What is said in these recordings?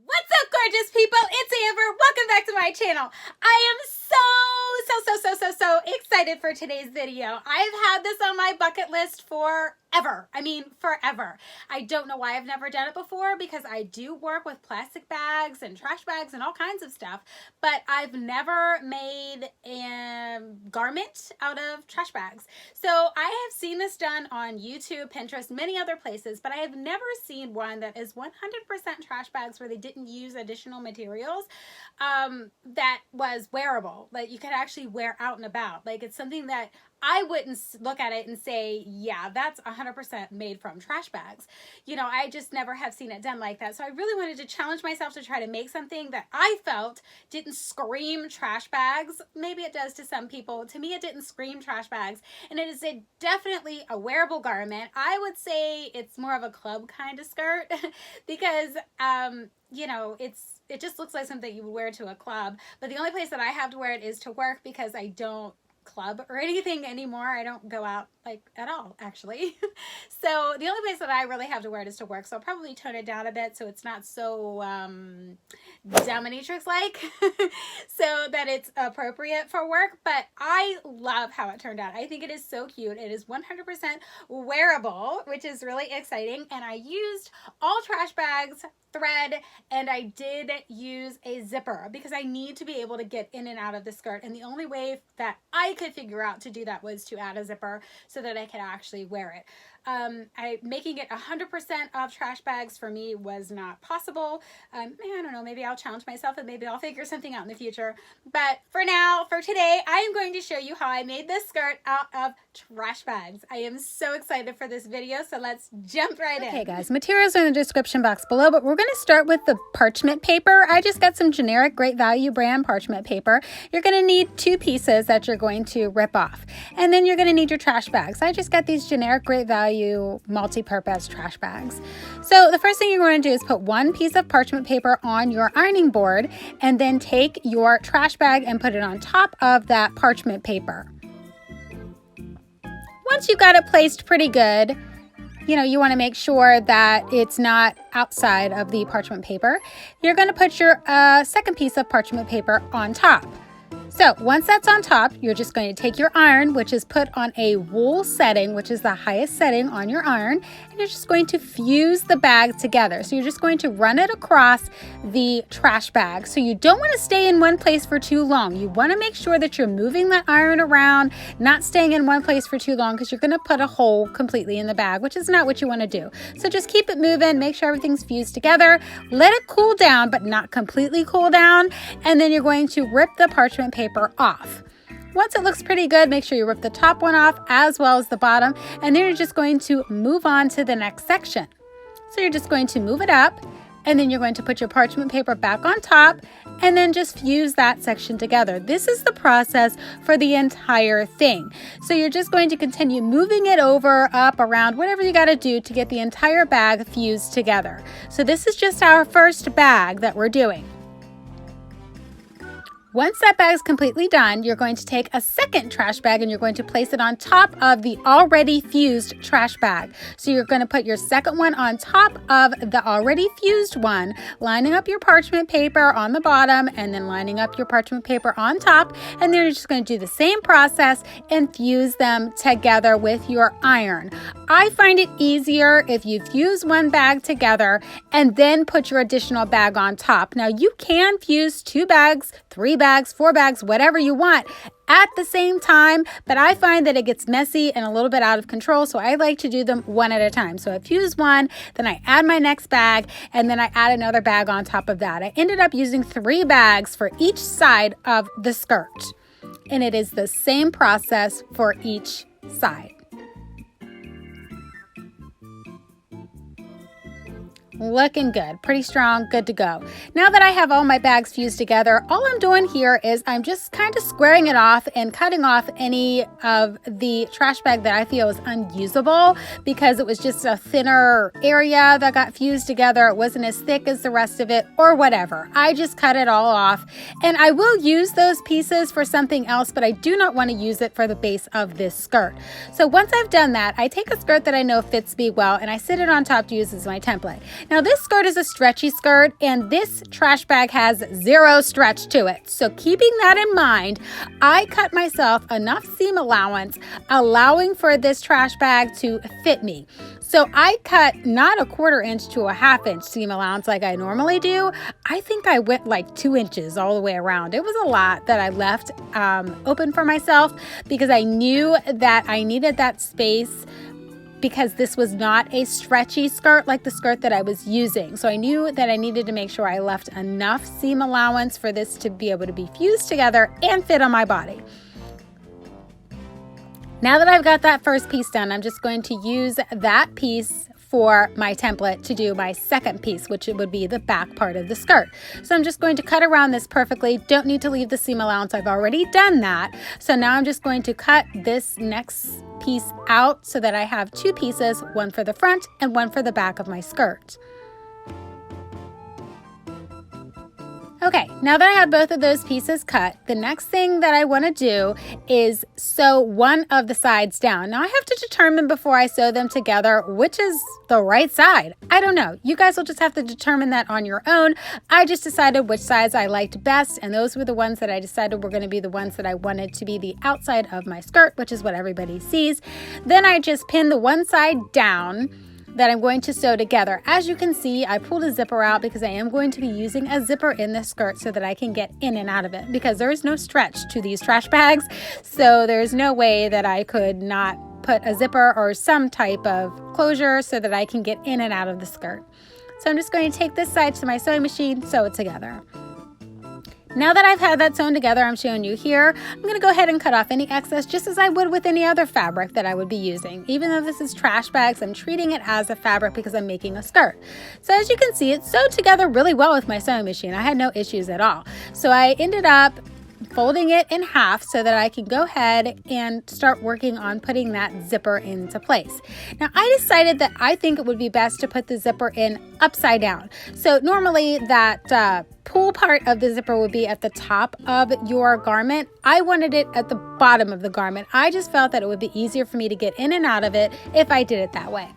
What's up, gorgeous people? It's Amber. Welcome back to my channel. I am so excited for today's video. I've had this on my bucket list forever. I mean, forever. I don't know why I've never done it before because I do work with plastic bags and trash bags and all kinds of stuff, but I've never made a garment out of trash bags. So I have seen this done on YouTube, Pinterest, many other places, but I have never seen one that is 100% trash bags where they didn't use additional materials that was wearable, like you could actually wear out and about. Like it's something that I wouldn't look at it and say, yeah, that's 100% made from trash bags. You know, I just never have seen it done like that. So I really wanted to challenge myself to try to make something that I felt didn't scream trash bags. Maybe it does to some people. To me, it didn't scream trash bags. And it is definitely a wearable garment. I would say it's more of a club kind of skirt because, you know, it just looks like something you would wear to a club. But the only place that I have to wear it is to work because I don't club or anything anymore. I don't go out like at all, actually. So the only place that I really have to wear it is to work. So I'll probably tone it down a bit so it's not so dominatrix like so that it's appropriate for work. But I love how it turned out. I think it is so cute. It is 100% wearable, which is really exciting. And I used all trash bags, thread, and I did use a zipper because I need to be able to get in and out of the skirt. And the only way that I could figure out to do that was to add a zipper so that I could actually wear it. Making it 100% of trash bags for me was not possible. I don't know, maybe I'll challenge myself and maybe I'll figure something out in the future. But for now, for today, I am going to show you how I made this skirt out of trash bags. I am so excited for this video, so let's jump right in. Okay guys, materials are in the description box below, but we're going to start with the parchment paper. I just got some generic Great Value brand parchment paper. You're going to need 2 pieces that you're going to rip off. And then you're going to need your trash bags. I just got these generic Great Value multi-purpose trash bags. So the first thing you're going to do is put 1 piece of parchment paper on your ironing board and then take your trash bag and put it on top of that parchment paper. Once you've got it placed pretty good, you know, you want to make sure that it's not outside of the parchment paper. You're going to put your second piece of parchment paper on top. So once that's on top, you're just going to take your iron, which is put on a wool setting, which is the highest setting on your iron, and you're just going to fuse the bag together. So you're just going to run it across the trash bag. So you don't want to stay in one place for too long. You want to make sure that you're moving that iron around, not staying in one place for too long because you're going to put a hole completely in the bag, which is not what you want to do. So just keep it moving, make sure everything's fused together, let it cool down, but not completely cool down, and then you're going to rip the parchment paper off. Once it looks pretty good, make sure you rip the top one off as well as the bottom, and then you're just going to move on to the next section. So you're just going to move it up, and then you're going to put your parchment paper back on top and then just fuse that section together. This is the process for the entire thing. So you're just going to continue moving it over, up, around, whatever you got to do to get the entire bag fused together. So this is just our first bag that we're doing. Once that bag is completely done, you're going to take a second trash bag and you're going to place it on top of the already fused trash bag. So you're going to put your second one on top of the already fused one, lining up your parchment paper on the bottom and then lining up your parchment paper on top. And then you're just going to do the same process and fuse them together with your iron. I find it easier if you fuse one bag together and then put your additional bag on top. Now you can fuse 2 bags, 3 bags, 4 bags, whatever you want at the same time, but I find that it gets messy and a little bit out of control, so I like to do them one at a time. So I fuse one, then I add my next bag, and then I add another bag on top of that. I ended up using 3 bags for each side of the skirt, and it is the same process for each side. Looking good, pretty strong, good to go. Now that I have all my bags fused together, all I'm doing here is I'm just kind of squaring it off and cutting off any of the trash bag that I feel is unusable because it was just a thinner area that got fused together. It wasn't as thick as the rest of it or whatever. I just cut it all off, and I will use those pieces for something else, but I do not want to use it for the base of this skirt. So once I've done that, I take a skirt that I know fits me well and I sit it on top to use as my template. Now this skirt is a stretchy skirt and this trash bag has zero stretch to it. So keeping that in mind, I cut myself enough seam allowance, allowing for this trash bag to fit me. So I cut not a 1/4 inch to a 1/2 inch seam allowance like I normally do. I think I went like 2 inches all the way around. It was a lot that I left open for myself because I knew that I needed that space because this was not a stretchy skirt like the skirt that I was using. So I knew that I needed to make sure I left enough seam allowance for this to be able to be fused together and fit on my body. Now that I've got that first piece done, I'm just going to use that piece for my template to do my second piece, which it would be the back part of the skirt. So I'm just going to cut around this perfectly. Don't need to leave the seam allowance. I've already done that. So now I'm just going to cut this next piece out so that I have 2 pieces, one for the front and one for the back of my skirt. Okay, now that I have both of those pieces cut, the next thing that I want to do is sew one of the sides down. Now I have to determine before I sew them together which is the right side. I don't know. You guys will just have to determine that on your own. I just decided which sides I liked best, and those were the ones that I decided were going to be the ones that I wanted to be the outside of my skirt, which is what everybody sees. Then I just pin the one side down that I'm going to sew together. As you can see, I pulled a zipper out because I am going to be using a zipper in this skirt so that I can get in and out of it because there is no stretch to these trash bags. So there's no way that I could not put a zipper or some type of closure so that I can get in and out of the skirt. So I'm just going to take this side to my sewing machine, sew it together. Now that I've had that sewn together, I'm showing you here, I'm going to go ahead and cut off any excess just as I would with any other fabric that I would be using. Even though this is trash bags, I'm treating it as a fabric because I'm making a skirt. So as you can see, it's sewed together really well with my sewing machine. I had no issues at all. So I ended up folding it in half so that I can go ahead and start working on putting that zipper into place. Now I decided that I think it would be best to put the zipper in upside down. So normally that pull part of the zipper would be at the top of your garment. I wanted it at the bottom of the garment. I just felt that it would be easier for me to get in and out of it if I did it that way.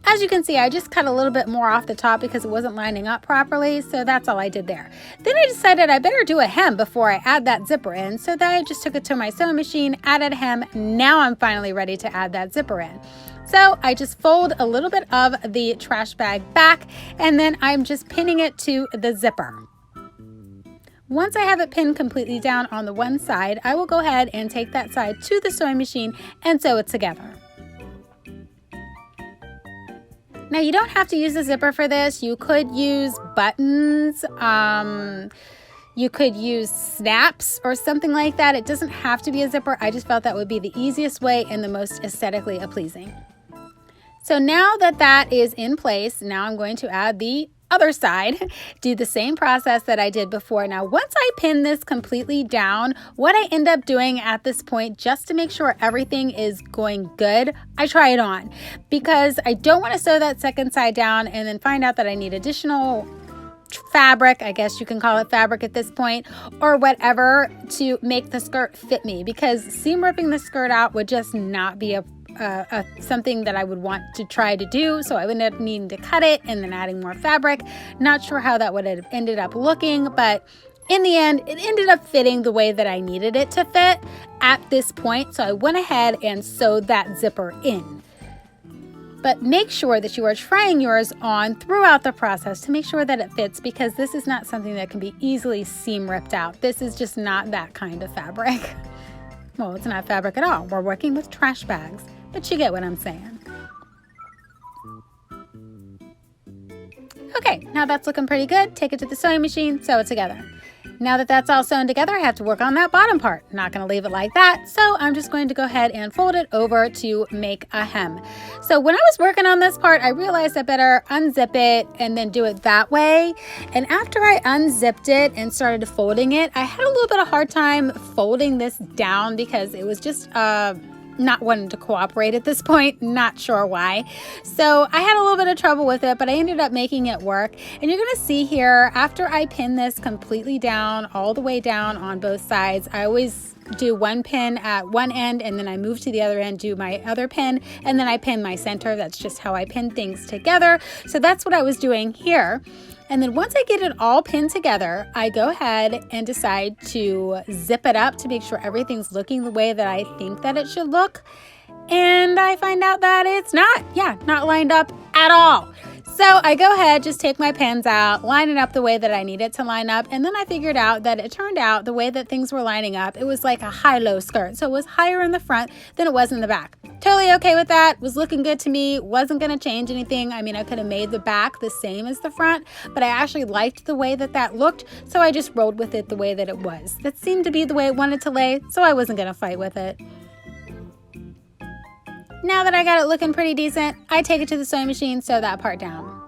As you can see, I just cut a little bit more off the top because it wasn't lining up properly, so that's all I did there. Then I decided I better do a hem before I add that zipper in, so then I just took it to my sewing machine, added a hem. Now I'm finally ready to add that zipper in. So I just fold a little bit of the trash bag back, and then I'm just pinning it to the zipper. Once I have it pinned completely down on the one side, I will go ahead and take that side to the sewing machine and sew it together. Now you don't have to use a zipper for this. You could use buttons, you could use snaps or something like that. It doesn't have to be a zipper. I just felt that would be the easiest way and the most aesthetically pleasing. So now that that is in place, now I'm going to add the other side, do the same process that I did before. Now, once I pin this completely down, what I end up doing at this point, just to make sure everything is going good, I try it on because I don't want to sew that second side down and then find out that I need additional fabric, I guess you can call it fabric at this point, or whatever to make the skirt fit me, because seam ripping the skirt out would just not be something that I would want to try to do. So I would end up needing to cut it and then adding more fabric. Not sure how that would have ended up looking, but in the end, it ended up fitting the way that I needed it to fit at this point. So I went ahead and sewed that zipper in. But make sure that you are trying yours on throughout the process to make sure that it fits, because this is not something that can be easily seam ripped out. This is just not that kind of fabric. Well, it's not fabric at all. We're working with trash bags, but you get what I'm saying. Okay, now that's looking pretty good. Take it to the sewing machine, sew it together. Now that that's all sewn together, I have to work on that bottom part. Not going to leave it like that, so I'm just going to go ahead and fold it over to make a hem. So when I was working on this part, I realized I better unzip it and then do it that way. And after I unzipped it and started folding it, I had a little bit of a hard time folding this down because it was just not wanting to cooperate at this point, not sure why. So I had a little bit of trouble with it, but I ended up making it work. And you're gonna see here, after I pin this completely down, all the way down on both sides, I always do one pin at one end, and then I move to the other end, do my other pin, and then I pin my center. That's just how I pin things together. So that's what I was doing here. And then once I get it all pinned together, I go ahead and decide to zip it up to make sure everything's looking the way that I think that it should look. And I find out that it's not lined up at all. So I go ahead, just take my pins out, line it up the way that I need it to line up. And then I figured out that it turned out the way that things were lining up, it was like a high-low skirt. So it was higher in the front than it was in the back. Totally okay with that. Was looking good to me. Wasn't going to change anything. I mean, I could have made the back the same as the front, but I actually liked the way that that looked. So I just rolled with it the way that it was. That seemed to be the way it wanted to lay, so I wasn't going to fight with it. Now that I got it looking pretty decent, I take it to the sewing machine, sew that part down.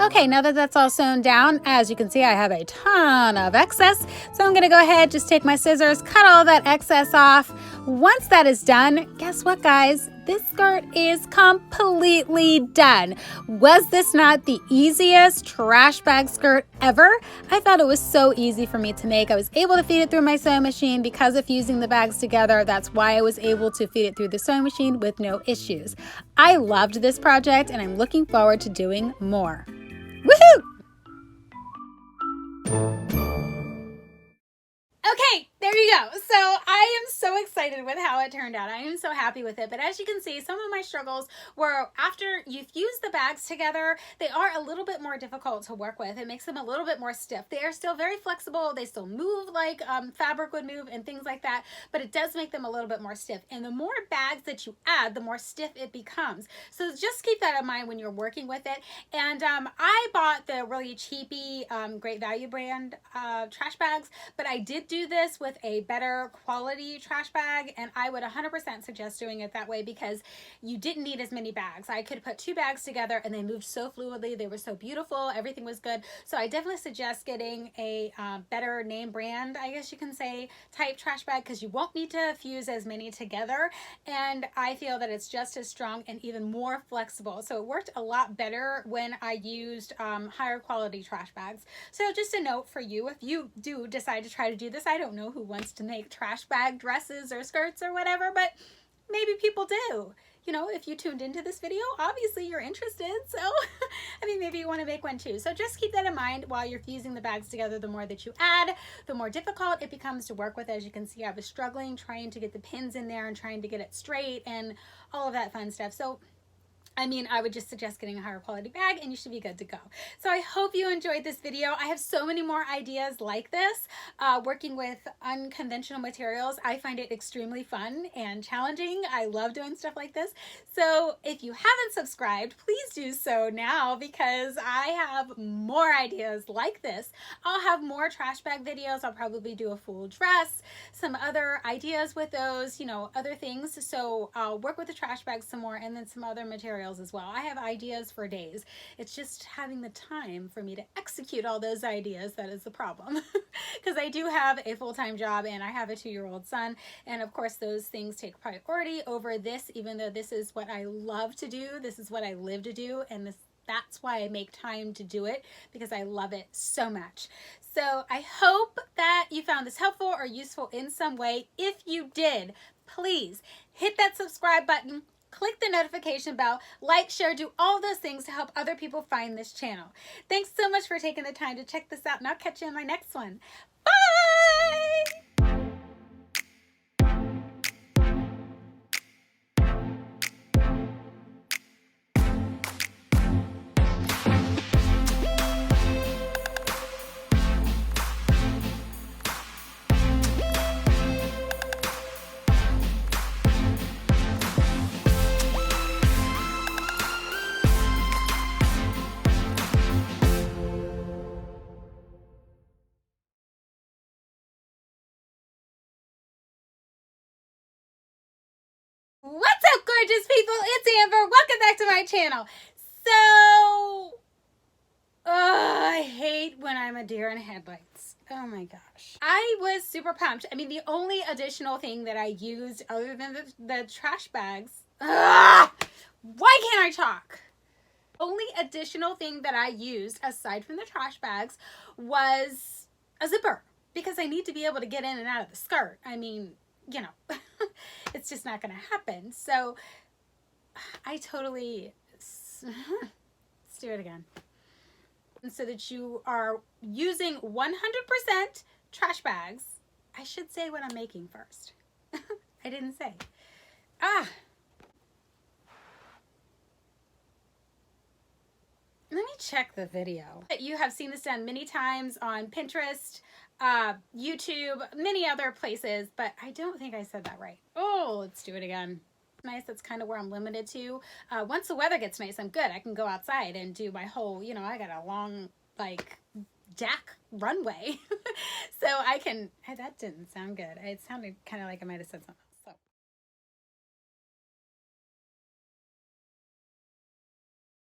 Okay, now that that's all sewn down, as you can see, I have a ton of excess. So I'm gonna go ahead, just take my scissors, cut all that excess off. Once that is done, guess what, guys? This skirt is completely done. Was this not the easiest trash bag skirt ever? I thought it was so easy for me to make. I was able to feed it through my sewing machine because of fusing the bags together. That's why I was able to feed it through the sewing machine with no issues. I loved this project and I'm looking forward to doing more. Woohoo! Okay, there you go. So I am so excited with how it turned out. I am so happy with it. But as you can see, some of my struggles were after you fuse the bags together, they are a little bit more difficult to work with. It makes them a little bit more stiff. They are still very flexible. They still move like fabric would move and things like that, but it does make them a little bit more stiff. And the more bags that you add, the more stiff it becomes. So just keep that in mind when you're working with it. And I bought the really cheapy Great Value brand trash bags, but I did do this with a better quality trash bag, and I would 100% suggest doing it that way because you didn't need as many bags. I could put two bags together and they moved so fluidly. They were so beautiful. Everything was good. So I definitely suggest getting a better name brand, I guess you can say, type trash bag because you won't need to fuse as many together. And I feel that it's just as strong and even more flexible. So it worked a lot better when I used higher quality trash bags. So just a note for you, if you do decide to try to do this, I don't know who wants to make trash bag dresses or skirts or whatever, but maybe people do. You know, if you tuned into this video, obviously you're interested. So, I mean, maybe you want to make one too. So just keep that in mind while you're fusing the bags together. The more that you add, the more difficult it becomes to work with. As you can see, I was struggling trying to get the pins in there and trying to get it straight and all of that fun stuff. So I mean, I would just suggest getting a higher quality bag and you should be good to go. So I hope you enjoyed this video. I have so many more ideas like this. Working with unconventional materials, I find it extremely fun and challenging. I love doing stuff like this. So if you haven't subscribed, please do so now because I have more ideas like this. I'll have more trash bag videos. I'll probably do a full dress, some other ideas with those, you know, other things. So I'll work with the trash bags some more and then some other materials as well. I have ideas for days. It's just having the time for me to execute all those ideas that is the problem. Because I do have a full-time job and I have a 2-year-old son, and of course those things take priority over this, even though this is what I love to do. This is what I live to do, and that's why I make time to do it, because I love it so much. So I hope that you found this helpful or useful in some way. If you did, please hit that subscribe button, click the notification bell, like, share, do all those things to help other people find this channel. Thanks so much for taking the time to check this out, and I'll catch you in my next one. Bye! What's up, gorgeous people? It's Amber. Welcome back to my channel. So, I hate when I'm a deer in headlights. Oh my gosh. I was super pumped. I mean, the only additional thing that I used other than the trash bags. Why can't I talk? Only additional thing that I used aside from the trash bags was a zipper. because I need to be able to get in and out of the skirt. I mean, you know, it's just not going to happen. So I totally, let's do it again. And so that you are using 100% trash bags. I should say what I'm making first. I didn't say. Let me check the video. You have seen this done many times on Pinterest, YouTube, many other places, but I don't think I said that right. Oh, let's do it again. Nice, that's kind of where I'm limited to. Once the weather gets nice, I'm good. I can go outside and do my whole, you know, I got a long, like, deck runway. So I can, that didn't sound good. It sounded kind of like I might have said something.